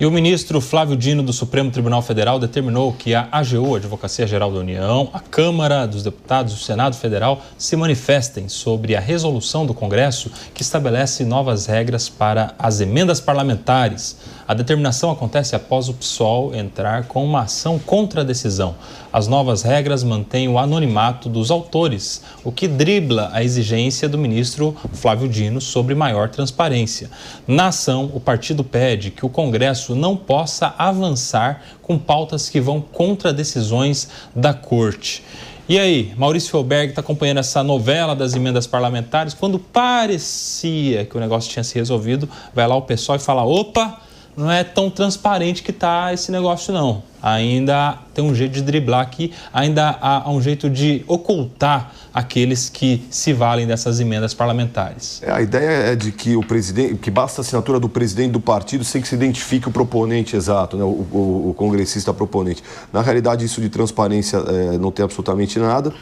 E o ministro Flávio Dino, do Supremo Tribunal Federal, determinou que a AGU, Advocacia Geral da União, a Câmara dos Deputados e o Senado Federal se manifestem sobre a resolução do Congresso que estabelece novas regras para as emendas parlamentares. A determinação acontece após o PSOL entrar com uma ação contra a decisão. As novas regras mantêm o anonimato dos autores, o que dribla a exigência do ministro Flávio Dino sobre maior transparência. Na ação, o partido pede que o Congresso não possa avançar com pautas que vão contra decisões da Corte. E aí, Maurício Felberg está acompanhando essa novela das emendas parlamentares. Quando parecia que o negócio tinha se resolvido, vai lá o PSOL e fala: opa, não é tão transparente que está esse negócio não. Ainda tem um jeito de driblar aqui, ainda há um jeito de ocultar aqueles que se valem dessas emendas parlamentares. A ideia é de que o presidente, que basta a assinatura do presidente do partido sem que se identifique o proponente exato, né, o congressista proponente. Na realidade, isso de transparência não tem absolutamente nada.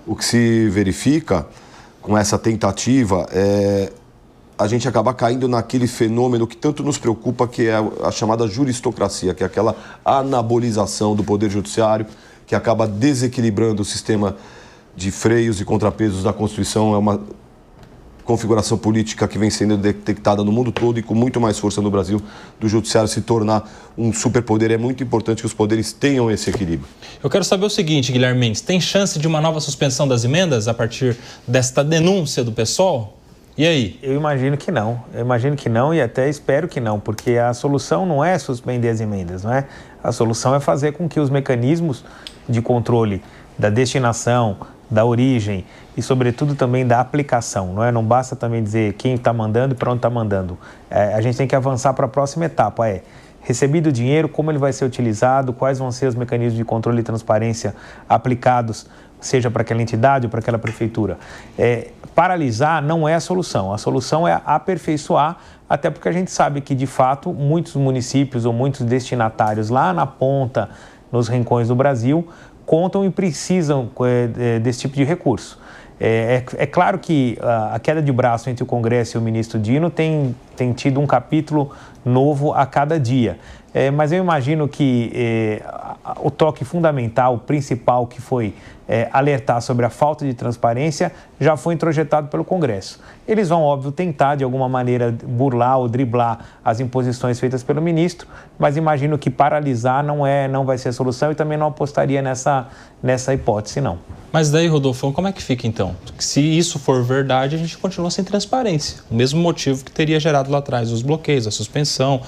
O que se verifica com essa tentativa é a gente acaba caindo naquele fenômeno que tanto nos preocupa, que é a chamada juristocracia, que é aquela anabolização do Poder Judiciário, que acaba desequilibrando o sistema de freios e contrapesos da Constituição. É uma configuração política que vem sendo detectada no mundo todo e com muito mais força no Brasil, do Judiciário se tornar um superpoder. É muito importante que os poderes tenham esse equilíbrio. Eu quero saber o seguinte, Guilherme Mendes, tem chance de uma nova suspensão das emendas a partir desta denúncia do PSOL? E aí? Eu imagino que não e até espero que não, porque a solução não é suspender as emendas, não é? A solução é fazer com que os mecanismos de controle da destinação, da origem e, sobretudo, também da aplicação, não é? Não basta também dizer quem está mandando e para onde está mandando. A gente tem que avançar para a próxima etapa, recebido o dinheiro, como ele vai ser utilizado, quais vão ser os mecanismos de controle e transparência aplicados, seja para aquela entidade ou para aquela prefeitura. Paralisar não é a solução é aperfeiçoar, até porque a gente sabe que, de fato, muitos municípios ou muitos destinatários lá na ponta, nos rincões do Brasil, contam e precisam desse tipo de recurso. É claro que a queda de braço entre o Congresso e o ministro Dino tem tido um capítulo novo a cada dia. Mas eu imagino que o toque fundamental, o principal, que foi alertar sobre a falta de transparência, já foi introjetado pelo Congresso. Eles vão, óbvio, tentar, de alguma maneira, burlar ou driblar as imposições feitas pelo ministro, mas imagino que paralisar não vai ser a solução e também não apostaria nessa hipótese, não. Mas daí, Rodolfo, como é que fica, então? Porque se isso for verdade, a gente continua sem transparência. O mesmo motivo que teria gerado lá atrás os bloqueios, a suspensão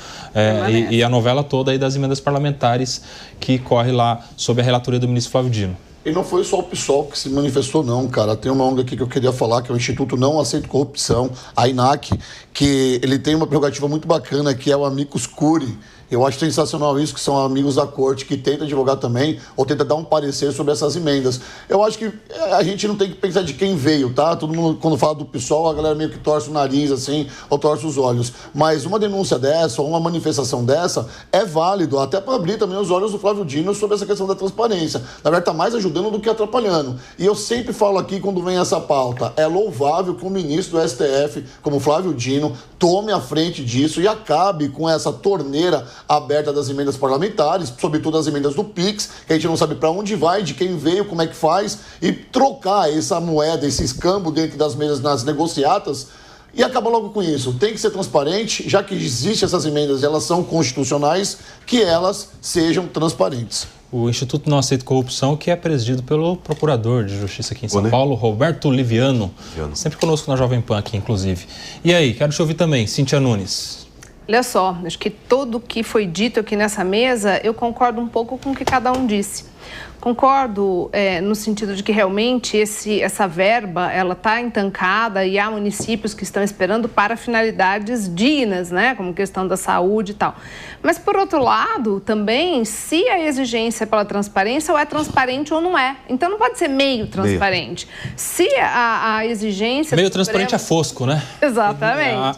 e a novela toda aí das emendas parlamentares que corre lá sob a relatoria do ministro Flávio Dino. E não foi só o PSOL que se manifestou, não, cara. Tem uma ONG aqui que eu queria falar, que é o Instituto Não Aceito Corrupção, a INAC, que ele tem uma prerrogativa muito bacana, que é o Amicus Curiae. Eu acho sensacional isso, que são amigos da corte que tentam advogar também, ou tentam dar um parecer sobre essas emendas. Eu acho que a gente não tem que pensar de quem veio, tá? Todo mundo, quando fala do PSOL, a galera meio que torce o nariz, assim, ou torce os olhos. Mas uma denúncia dessa, ou uma manifestação dessa, é válido, até para abrir também os olhos do Flávio Dino sobre essa questão da transparência. Na verdade, está mais ajudando do que atrapalhando. E eu sempre falo aqui, quando vem essa pauta, é louvável que o ministro do STF, como Flávio Dino, tome a frente disso e acabe com essa torneira aberta das emendas parlamentares, sobretudo as emendas do PIX, que a gente não sabe para onde vai, de quem veio, como é que faz, e trocar essa moeda, esse escambo dentro das mesas, nas negociatas, e acaba logo com isso. Tem que ser transparente, já que existem essas emendas, elas são constitucionais, que elas sejam transparentes. O Instituto Não Aceita Corrupção, que é presidido pelo Procurador de Justiça aqui em São Paulo, Roberto Liviano, sempre conosco na Jovem Pan aqui, inclusive. E aí, quero te ouvir também, Cíntia Nunes. Olha só, acho que tudo que foi dito aqui nessa mesa, eu concordo um pouco com o que cada um disse. Concordo no sentido de que realmente essa verba ela está entancada e há municípios que estão esperando para finalidades dignas, né, como questão da saúde e tal. Mas, por outro lado, também, se a exigência pela transparência ou é transparente ou não é. Então, não pode ser meio transparente. Se a exigência... Meio transparente é fosco, né? Exatamente.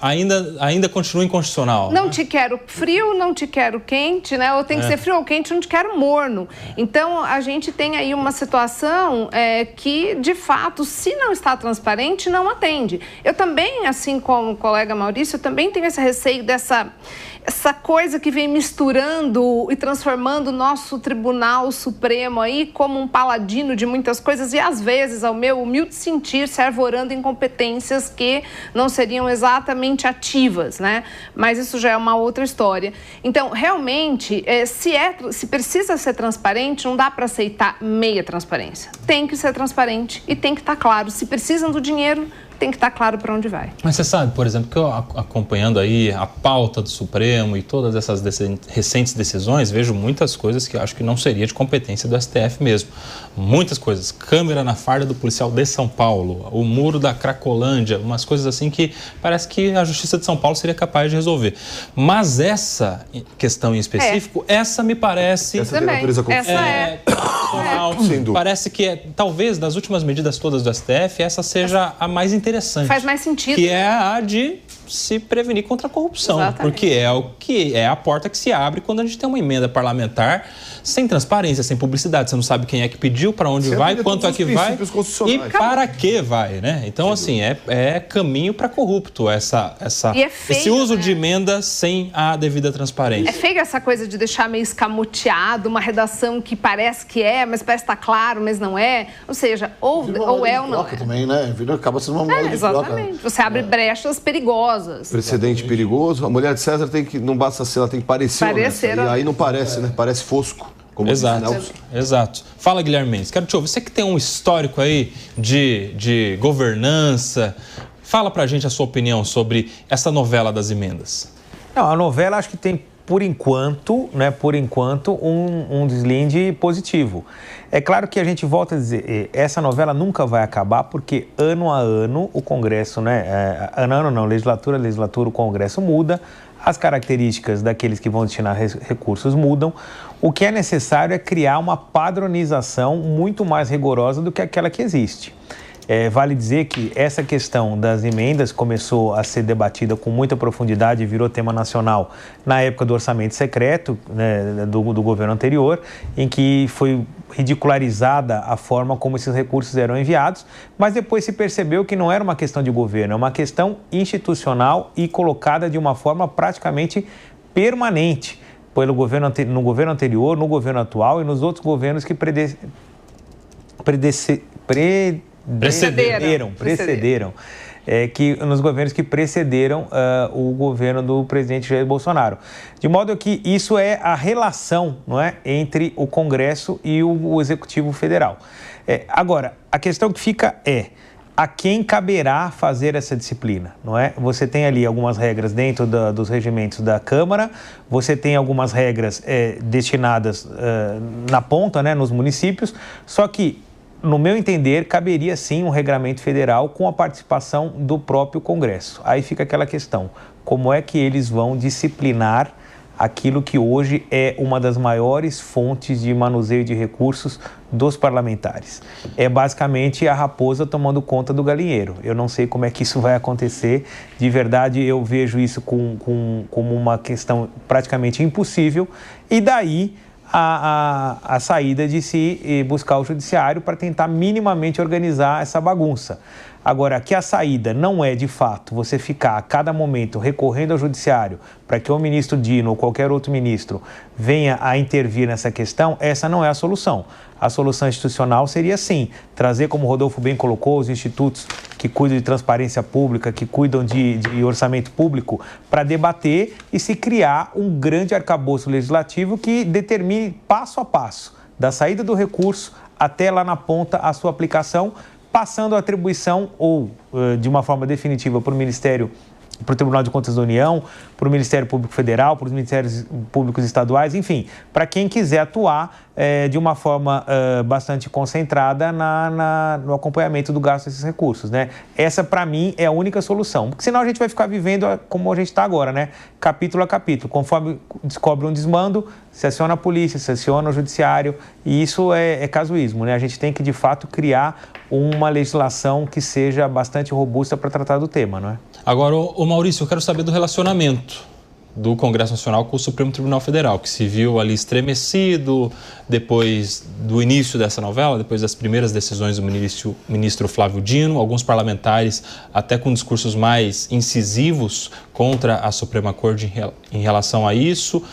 Ainda continua inconstitucional. Não, né? Te quero frio, não te quero quente, né? Ou tem que ser frio ou quente, não te quero morno. Então, a gente tem aí uma situação que, de fato, se não está transparente, não atende. Eu também, assim como o colega Maurício, eu também tenho esse receio dessa... essa coisa que vem misturando e transformando o nosso Tribunal Supremo aí como um paladino de muitas coisas e, às vezes, ao meu humilde sentir, se arvorando em competências que não seriam exatamente ativas, né? Mas isso já é uma outra história. Então, realmente, se precisa ser transparente, não dá para aceitar meia transparência. Tem que ser transparente e tem que estar claro. Se precisam do dinheiro, tem que estar claro para onde vai. Mas você sabe, por exemplo, que eu acompanhando aí a pauta do Supremo e todas essas recentes decisões, vejo muitas coisas que eu acho que não seria de competência do STF mesmo. Muitas coisas. Câmera na farda do policial de São Paulo, o muro da Cracolândia, umas coisas assim que parece que a Justiça de São Paulo seria capaz de resolver. Mas essa questão em específico, essa me parece... Essa tem natureza Parece que talvez das últimas medidas todas do STF, essa seja a mais interessante. Faz mais sentido. Que é a de se prevenir contra a corrupção. Exatamente. Porque é o que é a porta que se abre quando a gente tem uma emenda parlamentar sem transparência, sem publicidade. Você não sabe quem é que pediu, para onde vai, quanto é que vai e para que vai, né? Então, assim, é caminho para corrupto esse uso de emenda sem a devida transparência. É feio essa coisa de deixar meio escamoteado uma redação que parece que mas parece estar claro, mas não é. Ou seja, ou é ou não é. Também, né? Acaba sendo uma moeda de troca. Exatamente. Você abre brechas perigosas. Precedente perigoso. A mulher de César não basta ser, ela tem que parecer honesta. E aí não parece, né? Parece fosco. Como Exato. Fala, Guilherme Mendes. Quero te ouvir. Você que tem um histórico aí de governança, fala pra gente a sua opinião sobre essa novela das emendas. Não, a novela acho que tem, por enquanto, um deslinde positivo. É claro que a gente volta a dizer, essa novela nunca vai acabar porque ano a ano o Congresso, legislatura a legislatura, o Congresso muda, as características daqueles que vão destinar recursos mudam. O que é necessário é criar uma padronização muito mais rigorosa do que aquela que existe. Vale dizer que essa questão das emendas começou a ser debatida com muita profundidade e virou tema nacional na época do orçamento secreto, né, do governo anterior, em que foi ridicularizada a forma como esses recursos eram enviados, mas depois se percebeu que não era uma questão de governo, é uma questão institucional e colocada de uma forma praticamente permanente no governo anterior, no governo atual e nos outros governos que precederam, que nos governos que precederam o governo do presidente Jair Bolsonaro. De modo que isso é a relação, não é, entre o Congresso e o Executivo Federal. Agora, a questão que fica a quem caberá fazer essa disciplina, não é? Você tem ali algumas regras dentro dos regimentos da Câmara, você tem algumas regras destinadas na ponta, né, nos municípios, só que no meu entender, caberia sim um regramento federal com a participação do próprio Congresso. Aí fica aquela questão, como é que eles vão disciplinar aquilo que hoje é uma das maiores fontes de manuseio de recursos dos parlamentares? É basicamente a raposa tomando conta do galinheiro. Eu não sei como é que isso vai acontecer. De verdade, eu vejo isso como uma questão praticamente impossível. E daí a saída de se buscar o judiciário para tentar minimamente organizar essa bagunça. Agora, que a saída não é, de fato, você ficar a cada momento recorrendo ao judiciário para que o ministro Dino ou qualquer outro ministro venha a intervir nessa questão, essa não é a solução. A solução institucional seria, sim, trazer, como o Rodolfo bem colocou, os institutos que cuidam de transparência pública, que cuidam de orçamento público, para debater e se criar um grande arcabouço legislativo que determine passo a passo, da saída do recurso até lá na ponta a sua aplicação, passando a atribuição ou de uma forma definitiva para o Ministério, para o Tribunal de Contas da União, para o Ministério Público Federal, para os Ministérios Públicos Estaduais, enfim, para quem quiser atuar de uma forma bastante concentrada no acompanhamento do gasto desses recursos, né? Essa, para mim, é a única solução, porque senão a gente vai ficar vivendo como a gente está agora, né? Capítulo a capítulo, conforme descobre um desmando, se aciona a polícia, se aciona o judiciário, e isso é casuísmo, né? A gente tem que, de fato, criar uma legislação que seja bastante robusta para tratar do tema, não é? Agora, ô Maurício, eu quero saber do relacionamento do Congresso Nacional com o Supremo Tribunal Federal, que se viu ali estremecido depois do início dessa novela, depois das primeiras decisões do ministro Flávio Dino, alguns parlamentares até com discursos mais incisivos contra a Suprema Corte em relação a isso,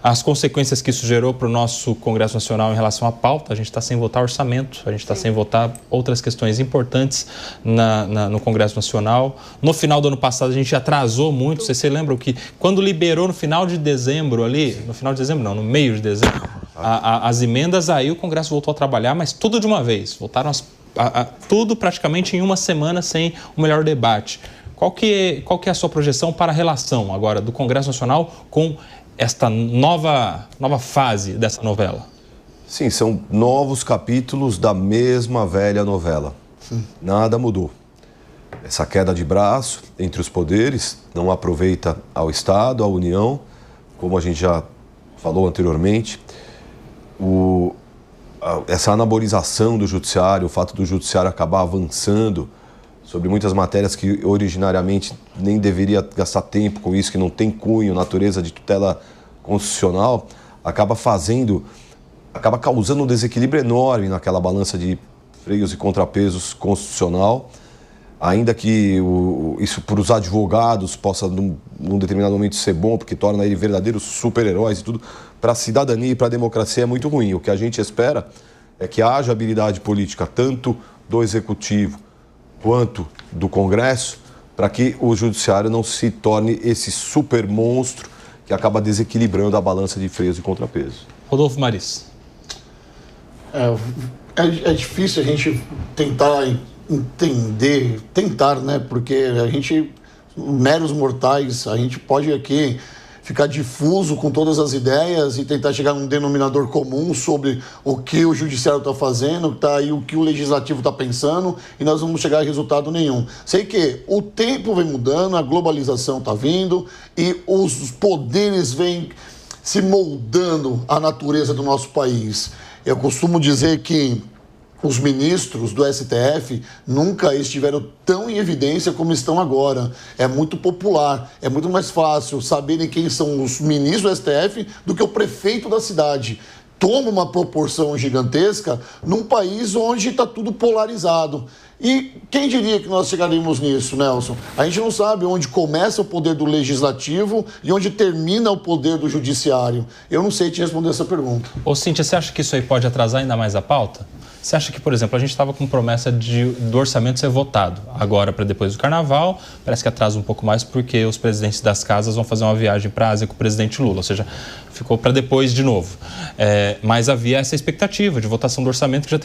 as consequências que isso gerou para o nosso Congresso Nacional em relação à pauta. A gente está sem votar orçamento, a gente está sem votar outras questões importantes no Congresso Nacional. No final do ano passado a gente atrasou muito, vocês se lembram que quando liberou no final de dezembro ali, no final de dezembro não, no meio de dezembro, as emendas, aí o Congresso voltou a trabalhar, mas tudo de uma vez, voltaram tudo praticamente em uma semana sem o melhor debate. Qual que é a sua projeção para a relação agora do Congresso Nacional com esta nova fase dessa novela? Sim, são novos capítulos da mesma velha novela. Nada mudou. Essa queda de braço entre os poderes não aproveita ao Estado, à União, como a gente já falou anteriormente. Essa anabolização do judiciário, o fato do judiciário acabar avançando sobre muitas matérias que originariamente nem deveria gastar tempo com isso, que não tem cunho, natureza de tutela constitucional, acaba causando um desequilíbrio enorme naquela balança de freios e contrapesos constitucional, ainda que isso para os advogados possa num determinado momento ser bom, porque torna ele verdadeiros super-heróis e tudo, para a cidadania e para a democracia é muito ruim. O que a gente espera é que haja habilidade política tanto do Executivo quanto do Congresso, para que o Judiciário não se torne esse super monstro que acaba desequilibrando a balança de freios e contrapesos. Rodolfo Maris. É difícil a gente tentar entender, né? Porque a gente, meros mortais, a gente pode aqui ficar difuso com todas as ideias e tentar chegar a um denominador comum sobre o que o judiciário está fazendo, e o que o legislativo está pensando, e nós não vamos chegar a resultado nenhum. Sei que o tempo vem mudando, a globalização está vindo e os poderes vêm se moldando à natureza do nosso país. Eu costumo dizer que os ministros do STF nunca estiveram tão em evidência como estão agora. É muito popular, é muito mais fácil saberem quem são os ministros do STF do que o prefeito da cidade. Toma uma proporção gigantesca num país onde está tudo polarizado. E quem diria que nós chegaríamos nisso, Nelson? A gente não sabe onde começa o poder do legislativo e onde termina o poder do judiciário. Eu não sei te responder essa pergunta. Ô, Cíntia, você acha que isso aí pode atrasar ainda mais a pauta? Você acha que, por exemplo, a gente estava com promessa do orçamento ser votado agora para depois do Carnaval, parece que atrasa um pouco mais porque os presidentes das casas vão fazer uma viagem para a Ásia com o presidente Lula, ou seja, ficou para depois de novo. Mas havia essa expectativa de votação do orçamento que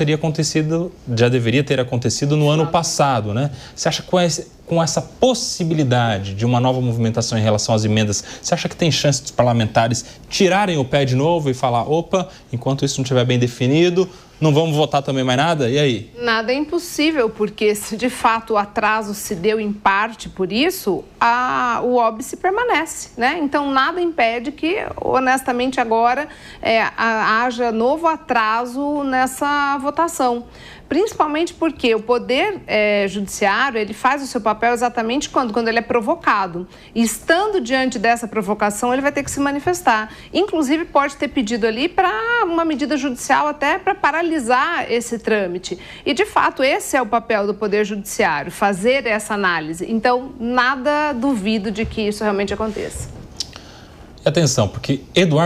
já deveria ter acontecido no ano passado, né? Você acha que com essa possibilidade de uma nova movimentação em relação às emendas, você acha que tem chance dos parlamentares tirarem o pé de novo e falar, opa, enquanto isso não estiver bem definido, não vamos votar também mais nada? E aí? Nada é impossível, porque se de fato o atraso se deu em parte por isso, o óbice permanece, né? Então nada impede que, honestamente, agora haja novo atraso nessa votação. Principalmente porque o Poder Judiciário, ele faz o seu papel exatamente quando ele é provocado. E estando diante dessa provocação, ele vai ter que se manifestar. Inclusive, pode ter pedido ali para uma medida judicial até para paralisar esse trâmite. E, de fato, esse é o papel do Poder Judiciário, fazer essa análise. Então, nada duvido de que isso realmente aconteça. E atenção, porque Eduardo